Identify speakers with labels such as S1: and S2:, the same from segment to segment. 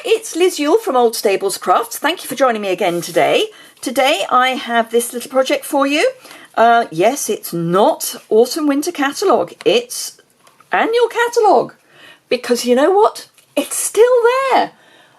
S1: it's Liz Yuille from Old Stables Crafts. Thank you for joining me again today. Today I have this little project for you. Yes, it's not autumn winter catalogue, it's annual catalogue. Because you know what? It's still there.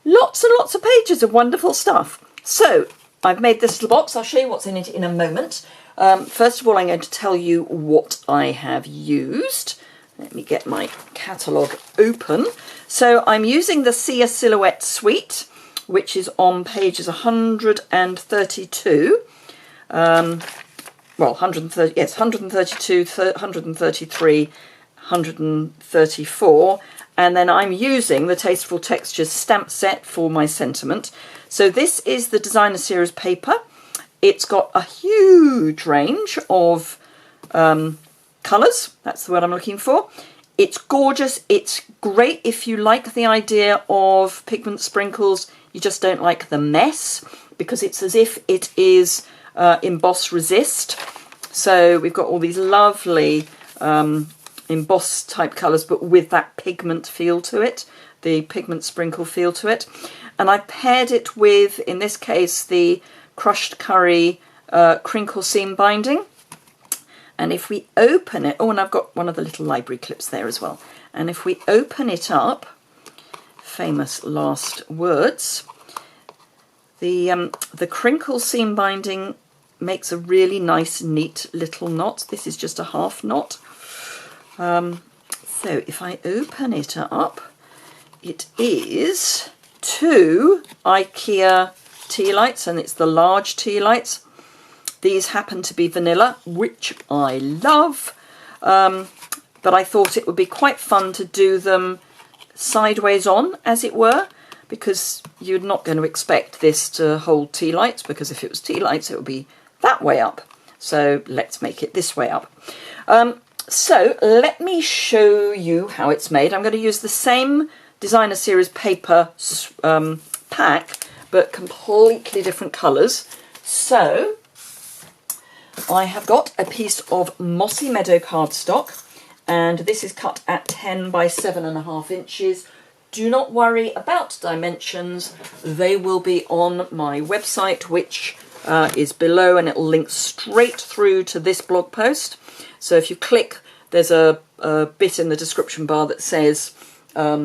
S1: Lots and lots of pages of wonderful stuff. So I've made this little box. I'll show you what's in it in a moment. First of all, I'm going to tell you what I have used. Let me get my catalogue open. So I'm using the See a Silhouette suite, which is on pages 132. Well, 130, yes, 132, 133, 134. And then I'm using the Tasteful Textures stamp set for my sentiment. So this is the designer series paper. It's got a huge range of colours. That's the word I'm looking for. It's gorgeous. It's great if you like the idea of pigment sprinkles. You just don't like the mess, because it's as if it is emboss resist. So we've got all these lovely emboss type colours, but with that pigment feel to it, the pigment sprinkle feel to it. And I paired it with, in this case, the Crushed Curry crinkle seam binding. And if we open it, oh, and I've got one of the little library clips there as well. And if we open it up, famous last words, the crinkle seam binding makes a really nice, neat little knot. This is just a half knot. So if I open it up, it is 2 Ikea tea lights, and it's the large tea lights. These happen to be vanilla, which I love, but I thought it would be quite fun to do them sideways on, as it were, because you're not going to expect this to hold tea lights, because if it was tea lights, it would be that way up. So let's make it this way up. So let me show you how it's made. I'm going to use the same designer series paper pack, but completely different colours. So I have got a piece of Mossy Meadow cardstock, and this is cut at 10 by 7.5 inches. Do not worry about dimensions. They will be on my website, which is below, and it will link straight through to this blog post. So if you click, there's a bit in the description bar that says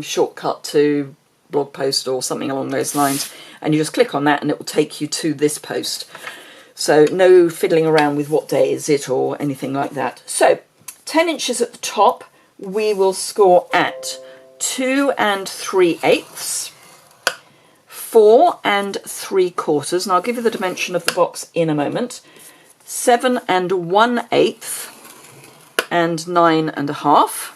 S1: shortcut to blog post or something along those lines, and you just click on that and it will take you to this post. So no fiddling around with what day is it or anything like that. So 10 inches at the top, we will score at 2 3/8, 4 3/4, and I'll give you the dimension of the box in a moment, 7 1/8, and 9 1/2.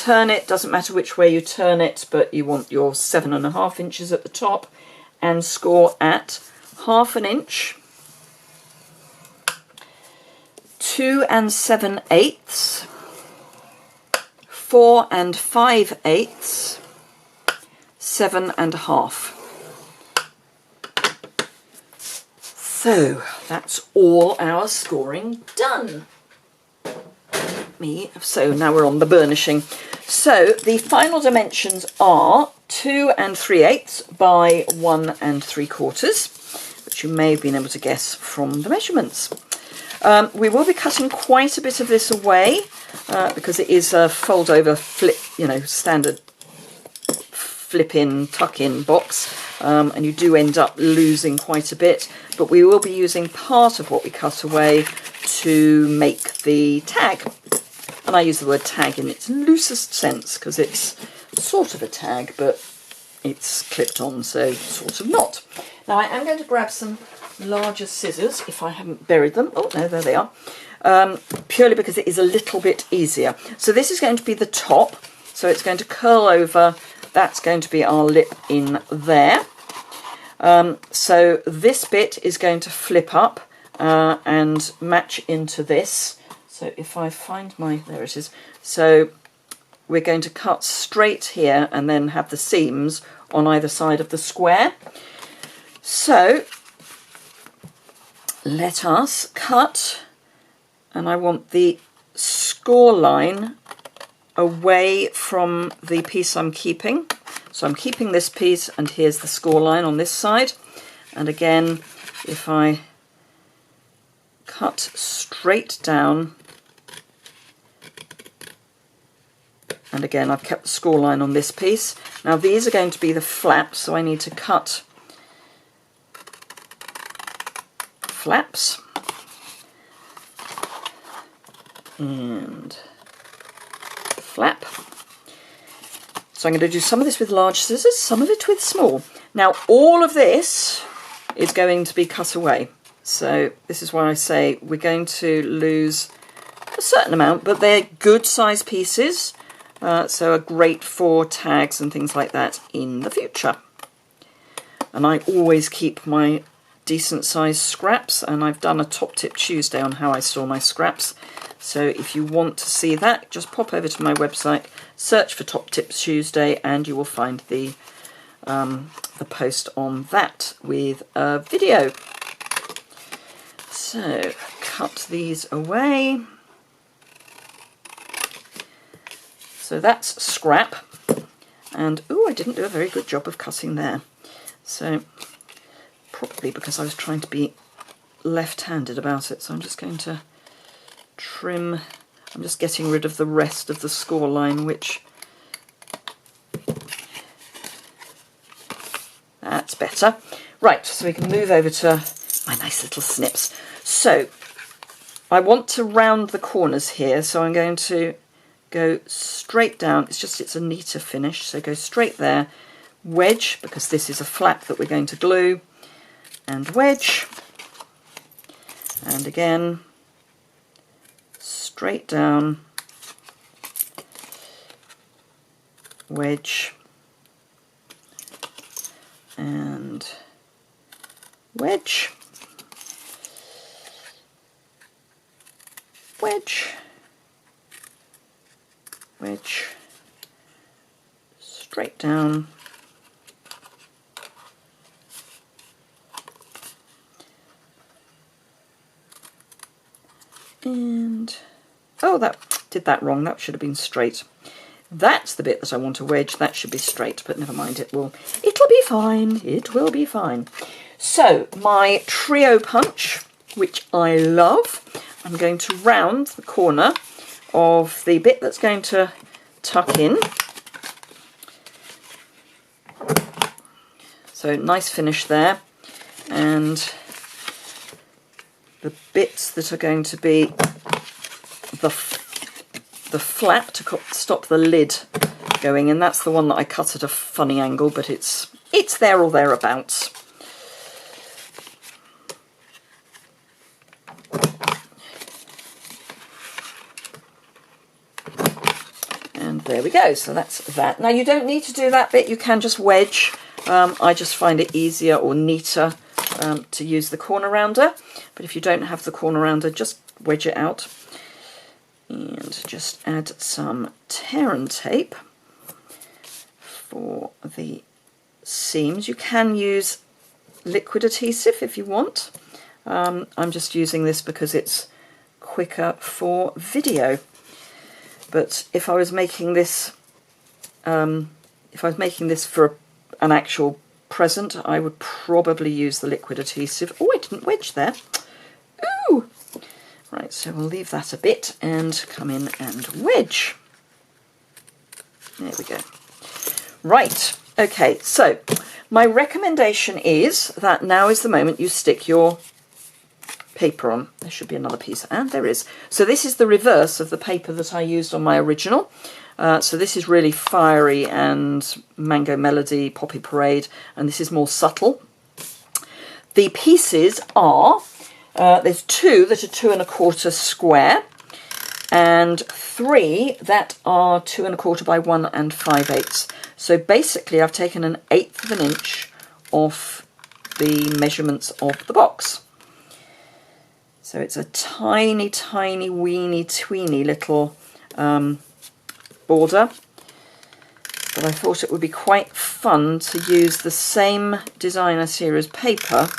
S1: Turn it, doesn't matter which way you turn it, but you want your 7 1/2 inches at the top, and score at 1/2 inch, 2 7/8, 4 5/8, 7 1/2. So that's all our scoring done. So now we're on the burnishing. So the final dimensions are 2 3/8 by 1 3/4, which you may have been able to guess from the measurements. We will be cutting quite a bit of this away because it is a fold over flip, standard flip in, tuck in box, and you do end up losing quite a bit, but we will be using part of what we cut away to make the tag. And I use the word tag in its loosest sense because it's sort of a tag, but it's clipped on, so sort of not. Now I am going to grab some larger scissors if I haven't buried them. Oh no, there they are. Purely because it is a little bit easier. So this is going to be the top, so it's going to curl over. That's going to be our lip in there. So this bit is going to flip up and match into this. So if I find there it is. So we're going to cut straight here and then have the seams on either side of the square. So let us cut, and I want the score line away from the piece I'm keeping. So I'm keeping this piece, and here's the score line on this side. And again, if I cut straight down, and again I've kept the score line on this piece. Now these are going to be the flaps, so I need to cut flaps and flap. So I'm going to do some of this with large scissors, some of it with small. Now all of this is going to be cut away. So this is why I say we're going to lose a certain amount, but they're good size pieces, so are great for tags and things like that in the future. And I always keep my decent sized scraps, and I've done a Top Tip Tuesday on how I store my scraps. So if you want to see that, just pop over to my website, search for Top Tips Tuesday, and you will find the post on that with a video. So cut these away. So that's scrap, and oh, I didn't do a very good job of cutting there. So probably because I was trying to be left-handed about it. So I'm just going to trim. I'm just getting rid of the rest of the score line, which that's better. Right, so we can move over to my nice little snips. So I want to round the corners here, so I'm going to go straight down. It's a neater finish, so go straight there, wedge, because this is a flap that we're going to glue, and wedge, and again straight down, wedge, and wedge, wedge, wedge, straight down, and oh, that did that wrong. That should have been straight. That's the bit that I want to wedge. That should be straight, but never mind. It'll be fine. It will be fine. So my trio punch, which I love, I'm going to round the corner of the bit that's going to tuck in. So nice finish there. And the bits that are going to be the flap to stop the lid going in, that's the one that I cut at a funny angle, but it's there or thereabouts. And there we go, so that's that. Now you don't need to do that bit, you can just wedge. I just find it easier or neater to use the corner rounder, but if you don't have the corner rounder, just wedge it out. And just add some tear and tape for the seams. You can use liquid adhesive if you want. I'm just using this because it's quicker for video. But if I was making this, for an actual present, I would probably use the liquid adhesive. Oh, I didn't wedge there. Ooh! Right, so we'll leave that a bit and come in and wedge. There we go. Right, okay, so my recommendation is that now is the moment you stick your paper on. There should be another piece, and there is. So this is the reverse of the paper that I used on my original. So this is really fiery and Mango Melody, Poppy Parade, and this is more subtle. The pieces are, there's 2 that are 2 1/4 square, and 3 that are 2 1/4 by 1 5/8. So basically I've taken 1/8 of an inch off the measurements of the box. So it's a tiny, tiny, weeny, tweeny little border. But I thought it would be quite fun to use the same designer series paper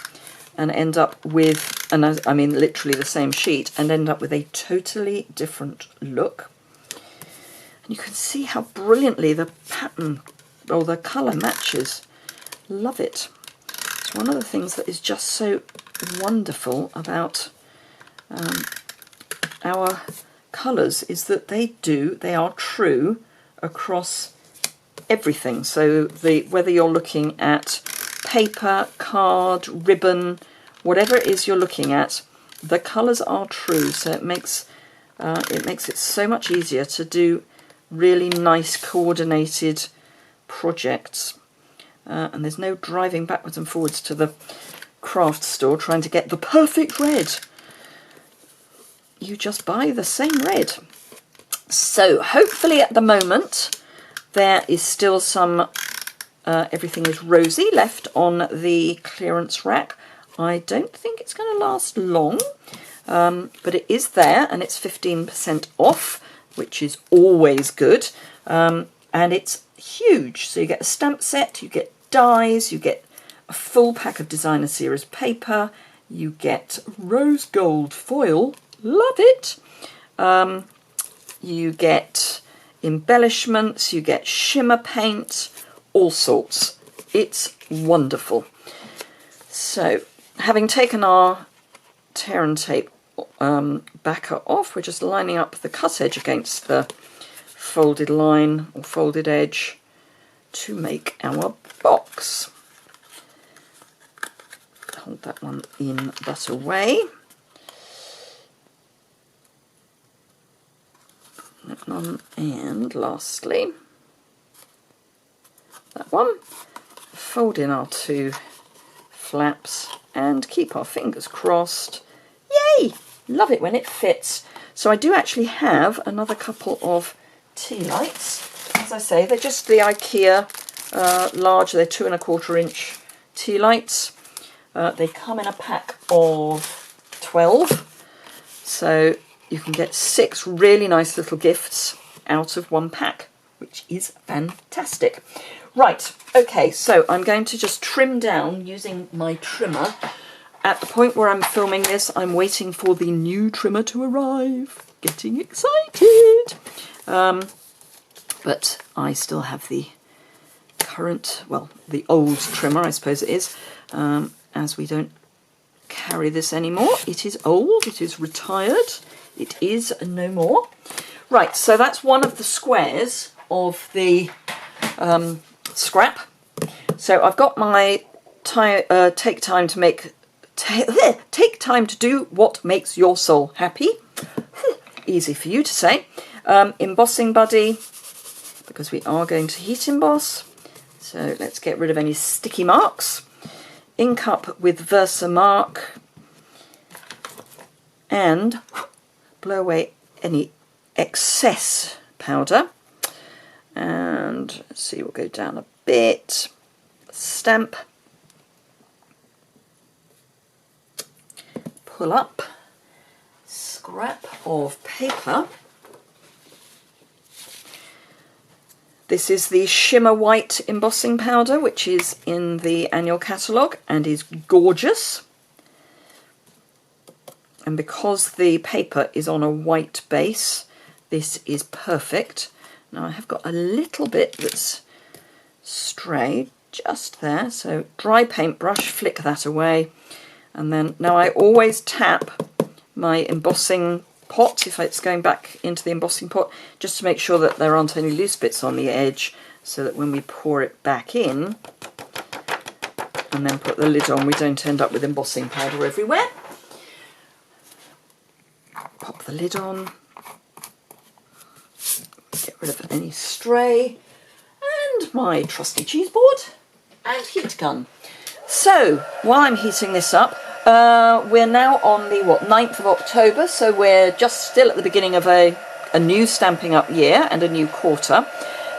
S1: and end up with, and I mean literally the same sheet, and end up with a totally different look. And you can see how brilliantly the pattern or the colour matches. Love it. It's one of the things that is just so wonderful about our colours, is that they are true across everything. So whether you're looking at paper, card, ribbon, whatever it is you're looking at, the colours are true. So it makes it so much easier to do really nice coordinated projects. And there's no driving backwards and forwards to the craft store trying to get the perfect red. You just buy the same red. So hopefully at the moment there is still some, everything is rosy left on the clearance rack. I don't think it's going to last long, but it is there and it's 15% off, which is always good. And it's huge. So you get a stamp set, you get dies, you get a full pack of designer series paper, you get rose gold foil, love it. You get embellishments, you get shimmer paint, all sorts. It's wonderful. So having taken our tear and tape backer off, we're just lining up the cut edge against the folded line or folded edge to make our box. Hold that one in, that away. That one, and lastly that one. Fold in our two flaps and keep our fingers crossed. Yay! Love it when it fits. So I do actually have another couple of tea lights. As I say, they're just the Ikea large, they're 2¼ inch tea lights. They come in a pack of 12, so you can get 6 really nice little gifts out of one pack, which is fantastic. Right, okay, so I'm going to just trim down using my trimmer. At the point where I'm filming this, I'm waiting for the new trimmer to arrive. Getting excited. But I still have the current, well, the old trimmer, I suppose it is, as we don't carry this anymore. It is old, it is retired, it is no more. Right, so that's one of the squares of the scrap. So I've got my take time to do what makes your soul happy. Easy for you to say. Embossing buddy, because we are going to heat emboss. So let's get rid of any sticky marks. Ink up with Versamark and blow away any excess powder. And let's see, we'll go down a bit. Stamp. Pull up. Scrap of paper. This is the Shimmer White embossing powder, which is in the annual catalogue and is gorgeous. And because the paper is on a white base, this is perfect. Now I have got a little bit that's strayed just there, so dry paintbrush, flick that away. And then, now I always tap my embossing pot if it's going back into the embossing pot, just to make sure that there aren't any loose bits on the edge, so that when we pour it back in and then put the lid on, we don't end up with embossing powder everywhere. Pop the lid on, get rid of any stray, and my trusty cheese board and heat gun. So while I'm heating this up, we're now on the 9th of October, so we're just still at the beginning of a new Stamping Up year and a new quarter.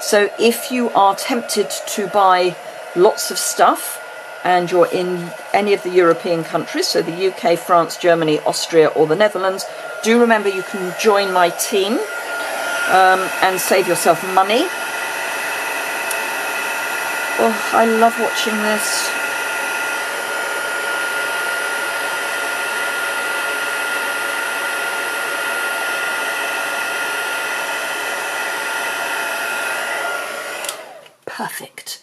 S1: So if you are tempted to buy lots of stuff and you're in any of the European countries, so the UK, France, Germany, Austria or the Netherlands, do remember you can join my team and save yourself money. Oh, I love watching this. perfect.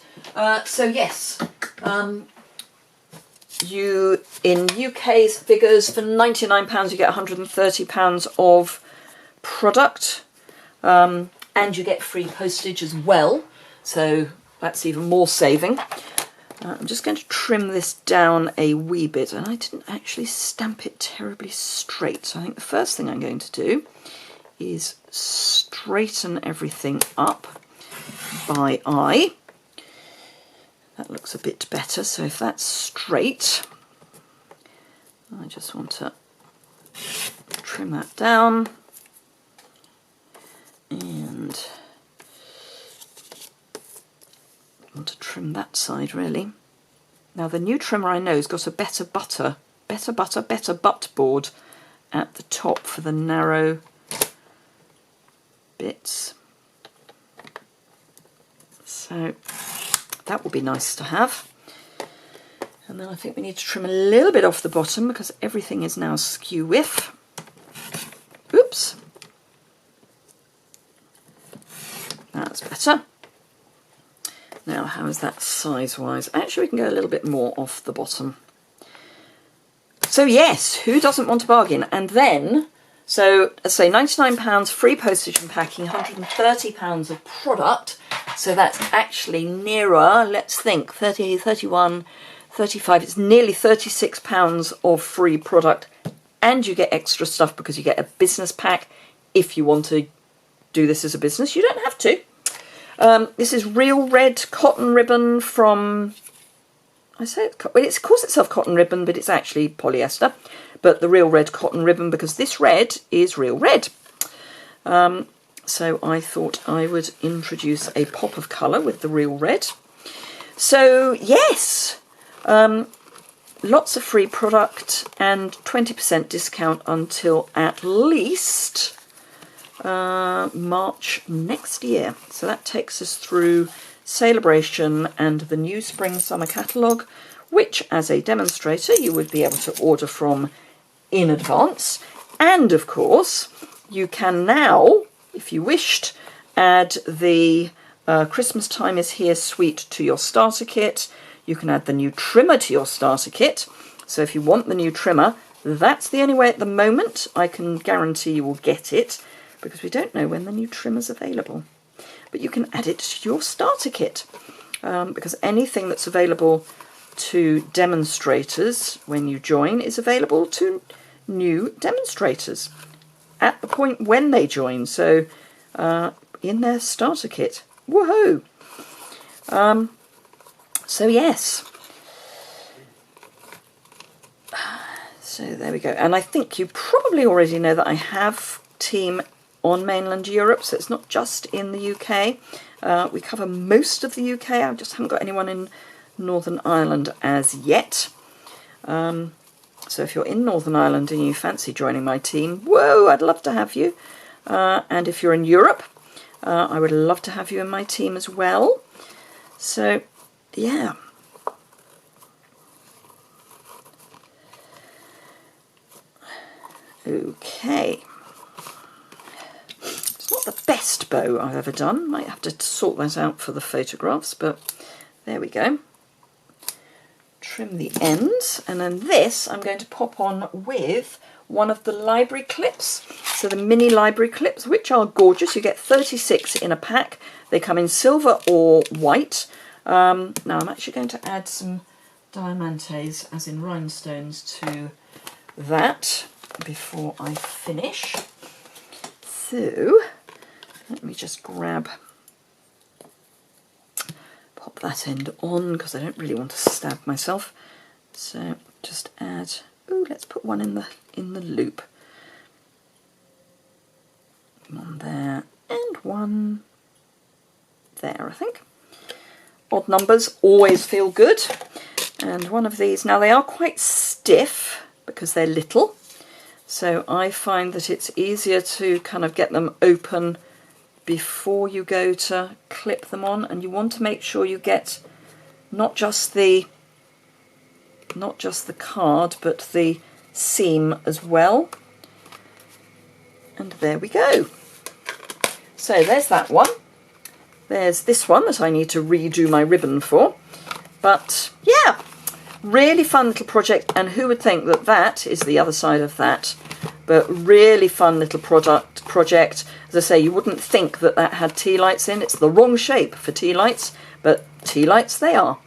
S1: So yes, you, in UK's figures, for £99 you get £130 of product, and you get free postage as well, so that's even more saving. I'm just going to trim this down a wee bit, and I didn't actually stamp it terribly straight, so I think the first thing I'm going to do is straighten everything up by eye. That looks a bit better, so if that's straight, I just want to trim that down, and I want to trim that side really. Now the new trimmer I know has got a better butt board at the top for the narrow bits. So that will be nice to have. And then I think we need to trim a little bit off the bottom because everything is now skew width. Oops. That's better. Now, how is that size-wise? Actually, we can go a little bit more off the bottom. So yes, who doesn't want a bargain? And then, so let's say £99 free postage and packing, £130 of product. So that's actually nearer, let's think, 30, 31, 35. It's nearly £36 of free product. And you get extra stuff because you get a business pack. If you want to do this as a business, you don't have to. This is real red cotton ribbon from, it calls itself cotton ribbon, but it's actually polyester. But the real red cotton ribbon, because this red is real red. So I thought I would introduce a pop of colour with the real red. So yes, lots of free product and 20% discount until at least March next year. So that takes us through Celebration and the new Spring Summer catalogue, which as a demonstrator you would be able to order from in advance. And of course you can now, if you wished, add the Christmas Time is Here suite to your starter kit. You can add the new trimmer to your starter kit. So if you want the new trimmer, that's the only way at the moment I can guarantee you will get it, because we don't know when the new trimmer's available. But you can add it to your starter kit, because anything that's available to demonstrators when you join is available to new demonstrators at the point when they join, so in their starter kit. Woohoo! So yes. So there we go. And I think you probably already know that I have team on mainland Europe, so it's not just in the UK. We cover most of the UK. I just haven't got anyone in Northern Ireland as yet. So if you're in Northern Ireland and you fancy joining my team, whoa, I'd love to have you. And if you're in Europe, I would love to have you in my team as well. So, yeah. Okay. It's not the best bow I've ever done. Might have to sort that out for the photographs, but there we go. Trim the ends, and then this I'm going to pop on with one of the library clips. So the mini library clips, which are gorgeous. You get 36 in a pack. They come in silver or white. Now I'm actually going to add some diamantes, as in rhinestones, to that before I finish. So let me just pop that end on, because I don't really want to stab myself. So just add, ooh, let's put one in the loop. One there and one there, I think. Odd numbers always feel good. And one of these, now they are quite stiff because they're little, so I find that it's easier to kind of get them open before you go to clip them on, and you want to make sure you get not just the card but the seam as well. And there we go. So there's that one. There's this one that I need to redo my ribbon for. But yeah, really fun little project, and who would think that that is the other side of that? But really fun little project. As I say, you wouldn't think that that had tea lights in. It's the wrong shape for tea lights, but tea lights they are.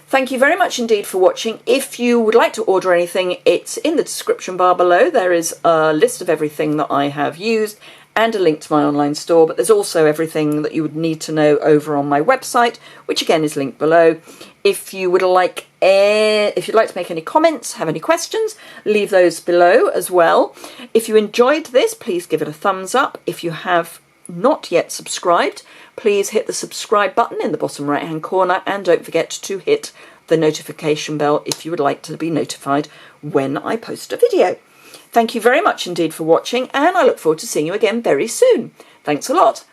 S1: Thank you very much indeed for watching. If you would like to order anything, it's in the description bar below. There is a list of everything that I have used and a link to my online store, but there's also everything that you would need to know over on my website, which again is linked below. If you would like, if you'd like to make any comments, have any questions, leave those below as well. If you enjoyed this, please give it a thumbs up. If you have not yet subscribed, please hit the subscribe button in the bottom right hand corner, and don't forget to hit the notification bell if you would like to be notified when I post a video. Thank you very much indeed for watching, and I look forward to seeing you again very soon. Thanks a lot.